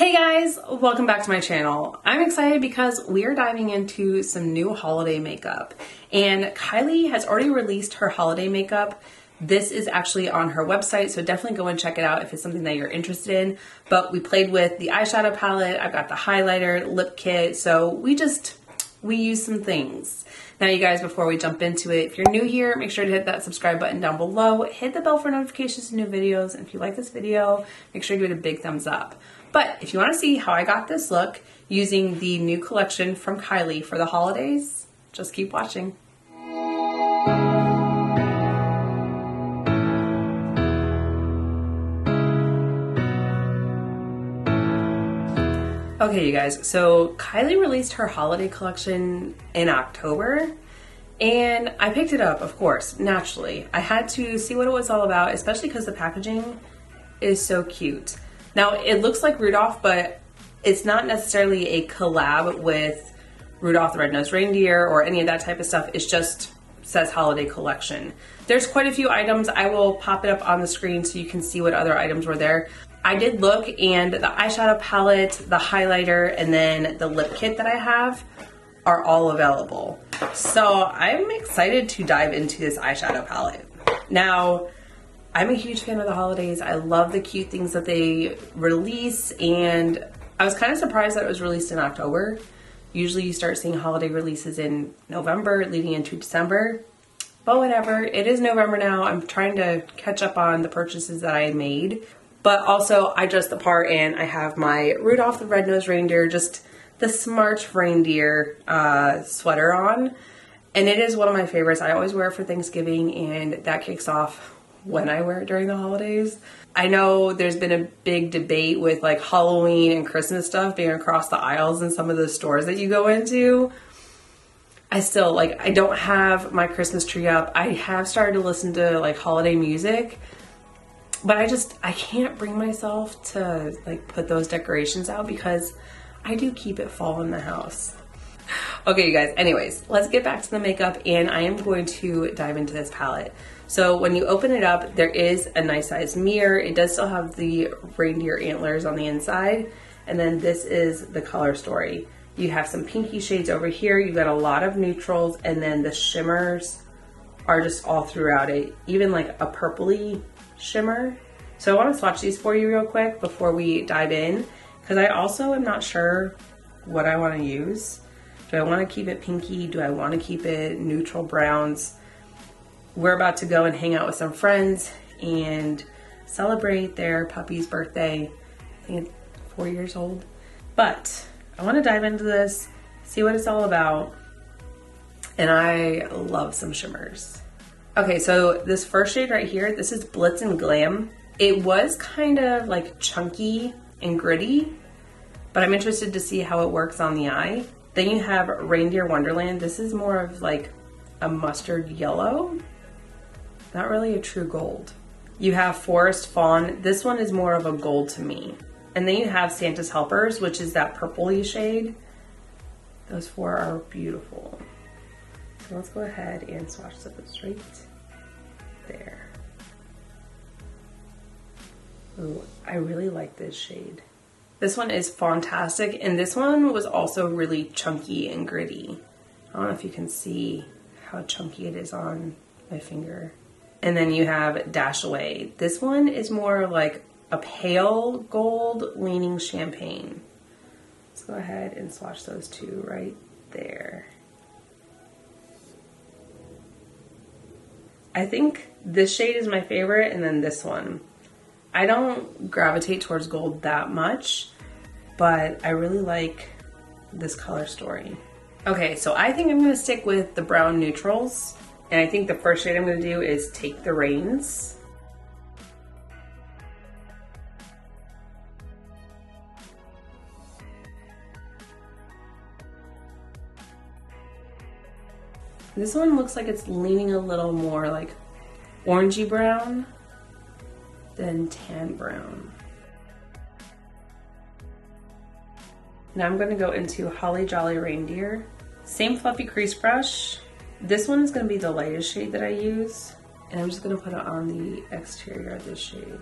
Hey guys, welcome back to my channel. I'm excited because we are diving into some new holiday makeup, and Kylie has already released her holiday makeup. This is actually on her website, so definitely go and check it out if it's something that you're interested in. But we played with the eyeshadow palette, I've got the highlighter, lip kit, so we use some things. Now you guys, before we jump into it, if you're new here, make sure to hit that subscribe button down below, hit the bell for notifications to new videos, and if you like this video, make sure to give it a big thumbs up. But if you want to see how I got this look using the new collection from Kylie for the holidays, just keep watching. Okay, you guys, so Kylie released her holiday collection in October, and I picked it up, of course, naturally. I had to see what it was all about, especially because the packaging is so cute. Now, it looks like Rudolph, but it's not necessarily a collab with Rudolph the Red-Nosed Reindeer or any of that type of stuff. It just says holiday collection. There's quite a few items. I will pop it up on the screen so you can see what other items were there. I did look, and the eyeshadow palette, the highlighter, and then the lip kit that I have are all available. So I'm excited to dive into this eyeshadow palette. Now, I'm a huge fan of the holidays. I love the cute things that they release, and I was kind of surprised that it was released in October. Usually you start seeing holiday releases in November leading into December, but whatever. It is November now. I'm trying to catch up on the purchases that I made, but also I dressed the part and I have my Rudolph the Red-Nosed Reindeer, just the smart reindeer sweater on, and it is one of my favorites. I always wear it for Thanksgiving, and that kicks off when I wear it during the holidays. I know there's been a big debate with like Halloween and Christmas stuff being across the aisles in some of the stores that you go into. I still, I don't have my Christmas tree up. I have started to listen to like holiday music, but I can't bring myself to put those decorations out because I do keep it fall in the house. Okay, you guys, anyways, let's get back to the makeup, and I am going to dive into this palette. So when you open it up, there is a nice sized mirror. It does still have the reindeer antlers on the inside. And then this is the color story. You have some pinky shades over here. You've got a lot of neutrals, and then the shimmers are just all throughout it, even like a purpley shimmer. So I want to swatch these for you real quick before we dive in, because I also am not sure what I want to use. Do I want to keep it pinky? Do I want to keep it neutral browns? We're about to go and hang out with some friends and celebrate their puppy's birthday. I think it's 4 years old. But I want to dive into this, see what it's all about. And I love some shimmers. Okay, so this first shade right here, this is Blitz and Glam. It was kind of like chunky and gritty, but I'm interested to see how it works on the eye. Then you have Reindeer Wonderland. This is more of like a mustard yellow. Not really a true gold. You have Forest Fawn. This one is more of a gold to me. And then you have Santa's Helpers, which is that purpley shade. Those four are beautiful. So let's go ahead and swatch those right there. Ooh, I really like this shade. This one is Fawntastic, and this one was also really chunky and gritty. I don't know if you can see how chunky it is on my finger. And then you have Dash Away. This one is more like a pale gold leaning champagne. Let's go ahead and swatch those two right there. I think this shade is my favorite, and then this one. I don't gravitate towards gold that much, but I really like this color story. Okay, so I think I'm gonna stick with the brown neutrals. And I think the first shade I'm going to do is Take the Reins. This one looks like it's leaning a little more like orangey brown than tan brown. Now I'm going to go into Holly Jolly Reindeer. Same fluffy crease brush. This one is going to be the lightest shade that I use, and I'm just going to put it on the exterior of this shade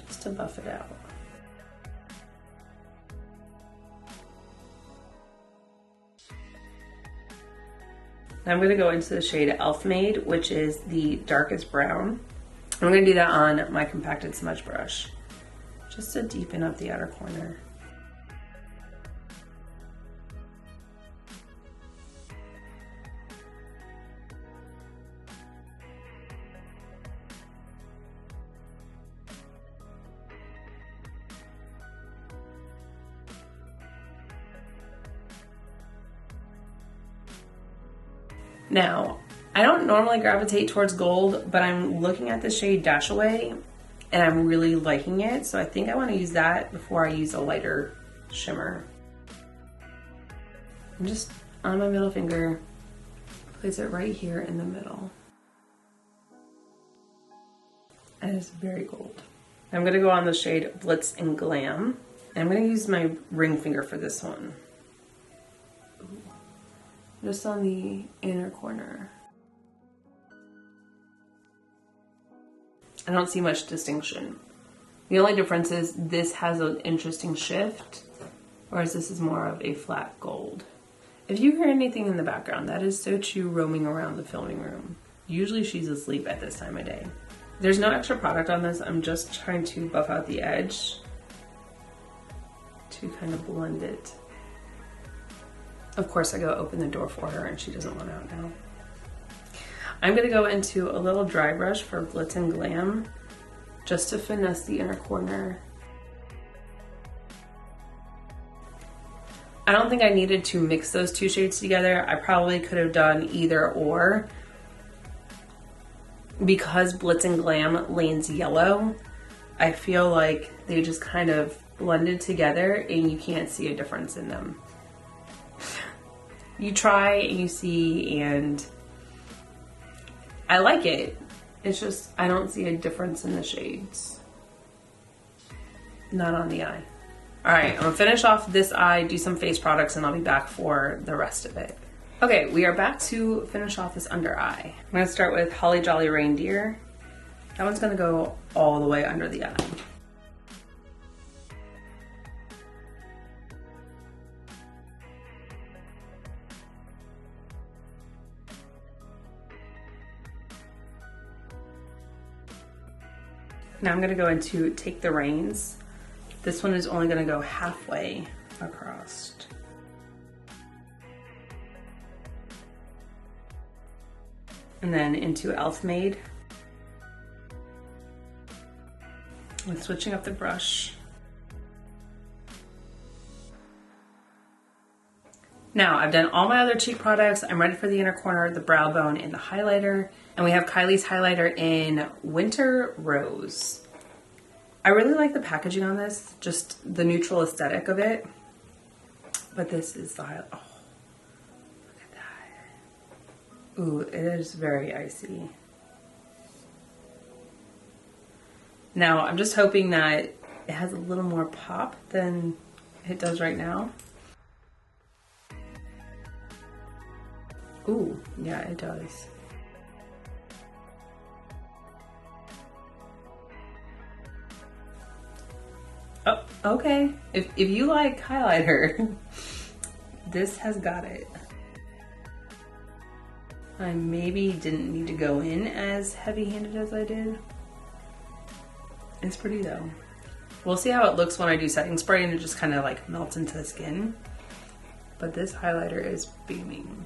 just to buff it out. Now I'm going to go into the shade Elf Made, which is the darkest brown. I'm going to do that on my compacted smudge brush, just to deepen up the outer corner. Now, I don't normally gravitate towards gold, but I'm looking at the shade Dash Away and I'm really liking it. So I think I want to use that before I use a lighter shimmer. I'm just on my middle finger, place it right here in the middle. And it's very gold. I'm gonna go on the shade Blitz and Glam. And I'm gonna use my ring finger for this one. Just on the inner corner. I don't see much distinction. The only difference is this has an interesting shift, whereas this is more of a flat gold. If you hear anything in the background, that is Sochu roaming around the filming room. Usually she's asleep at this time of day. There's no extra product on this. I'm just trying to buff out the edge to kind of blend it. Of course, I go open the door for her and she doesn't want out now. I'm gonna go into a little dry brush for Blitz and Glam just to finesse the inner corner. I don't think I needed to mix those two shades together. I probably could have done either or. Because Blitz and Glam leans yellow, I feel like they just kind of blended together and you can't see a difference in them. You try and you see, and I like it. It's just, I don't see a difference in the shades. Not on the eye. All right, I'm gonna finish off this eye, do some face products, and I'll be back for the rest of it. Okay, we are back to finish off this under eye. I'm gonna start with Holly Jolly Reindeer. That one's gonna go all the way under the eye. Now I'm gonna go into Take the Reins. This one is only gonna go halfway across. And then into Elf Made. I'm switching up the brush. Now I've done all my other cheek products. I'm ready for the inner corner, the brow bone, and the highlighter. And we have Kylie's highlighter in Winter Rose. I really like the packaging on this, just the neutral aesthetic of it. But this is the highlight. Oh, look at that. Ooh, it is very icy. Now I'm just hoping that it has a little more pop than it does right now. Ooh, yeah, it does. Oh, okay. If you like highlighter, this has got it. I maybe didn't need to go in as heavy-handed as I did. It's pretty though. We'll see how it looks when I do setting spray and it just kind of like melts into the skin. But this highlighter is beaming.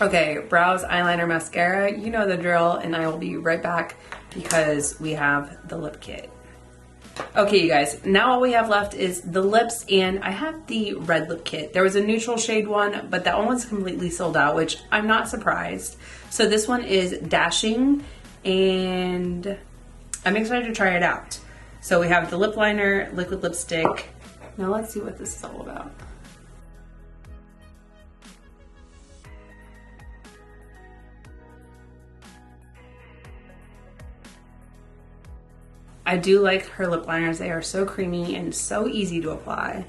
Okay, brows, eyeliner, mascara, you know the drill, and I will be right back because we have the lip kit. Okay, you guys, now all we have left is the lips, and I have the red lip kit. There was a neutral shade one, but that one was completely sold out, which I'm not surprised. So this one is Dashing, and I'm excited to try it out. So we have the lip liner, liquid lipstick. Now let's see what this is all about. I do like her lip liners. They are so creamy and so easy to apply.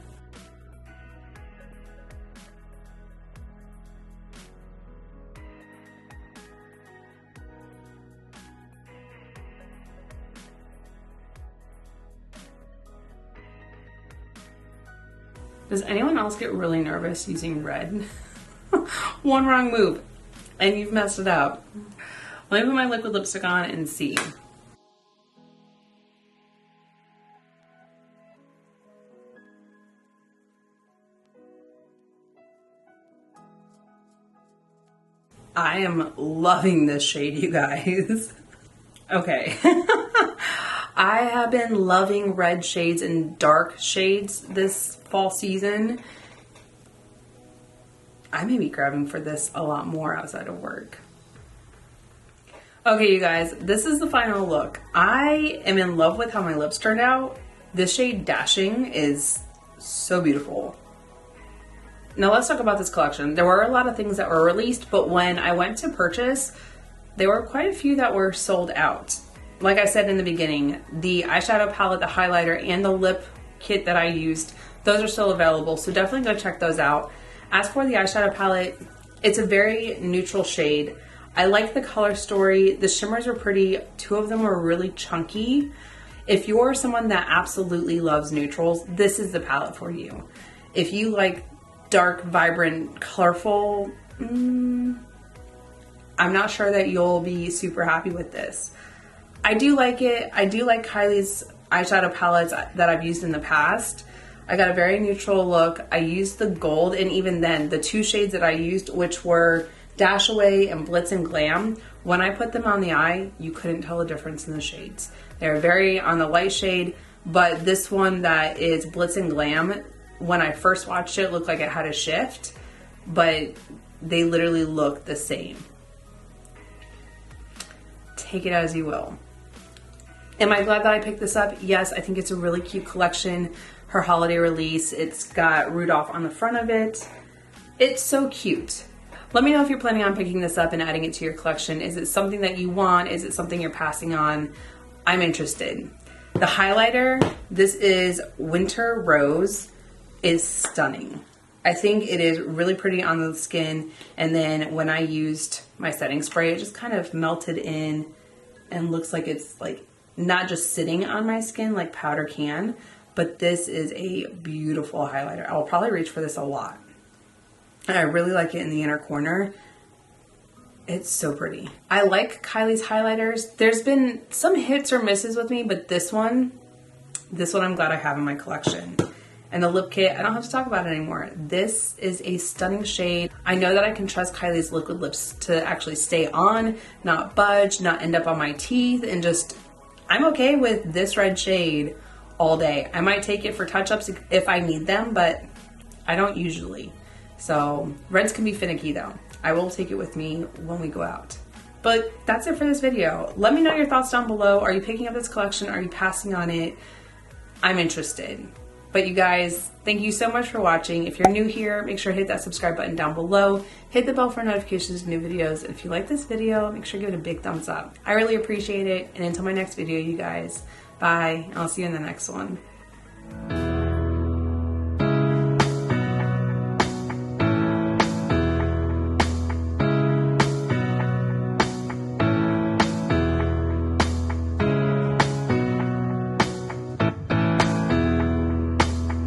Does anyone else get really nervous using red? One wrong move and you've messed it up. Let me put my liquid lipstick on and see. I am loving this shade, you guys. Okay. I have been loving red shades and dark shades this fall season. I may be grabbing for this a lot more outside of work. Okay, you guys, this is the final look. I am in love with how my lips turned out. This shade Dashing is so beautiful. Now let's talk about this collection. There were a lot of things that were released, but when I went to purchase, there were quite a few that were sold out. Like I said in the beginning, the eyeshadow palette, the highlighter, and the lip kit that I used, those are still available, so definitely go check those out. As for the eyeshadow palette, it's a very neutral shade. I like the color story. The shimmers were pretty. 2 of them were really chunky. If you're someone that absolutely loves neutrals, this is the palette for you. If you like dark, vibrant, colorful, I'm not sure that you'll be super happy with this. I do like it. I do like Kylie's eyeshadow palettes that I've used in the past. I got a very neutral look. I used the gold, and even then, the 2 shades that I used, which were Dash Away and Blitz and Glam, when I put them on the eye, you couldn't tell the difference in the shades. They're very on the light shade, but this one that is Blitz and Glam, when I first watched it, looked like it had a shift, but they literally look the same. Take it as you will. Am I glad that I picked this up? Yes, I think it's a really cute collection. Her holiday release, it's got Rudolph on the front of it. It's so cute. Let me know if you're planning on picking this up and adding it to your collection. Is it something that you want? Is it something you're passing on? I'm interested. The highlighter, this is Winter Rose, is stunning. I think it is really pretty on the skin, and then when I used my setting spray, it just kind of melted in and looks like it's like not just sitting on my skin like powder can, but this is a beautiful highlighter. I'll probably reach for this a lot. And I really like it in the inner corner. It's so pretty. I like Kylie's highlighters. There's been some hits or misses with me, but this one I'm glad I have in my collection. And the lip kit, I don't have to talk about it anymore. This is a stunning shade. I know that I can trust Kylie's liquid lips to actually stay on, not budge, not end up on my teeth, and just, I'm okay with this red shade all day. I might take it for touch-ups if I need them, but I don't usually. So reds can be finicky though. I will take it with me when we go out. But that's it for this video. Let me know your thoughts down below. Are you picking up this collection? Are you passing on it? I'm interested. But you guys, thank you so much for watching. If you're new here, make sure to hit that subscribe button down below. Hit the bell for notifications of new videos. And if you like this video, make sure to give it a big thumbs up. I really appreciate it. And until my next video, you guys, bye. I'll see you in the next one.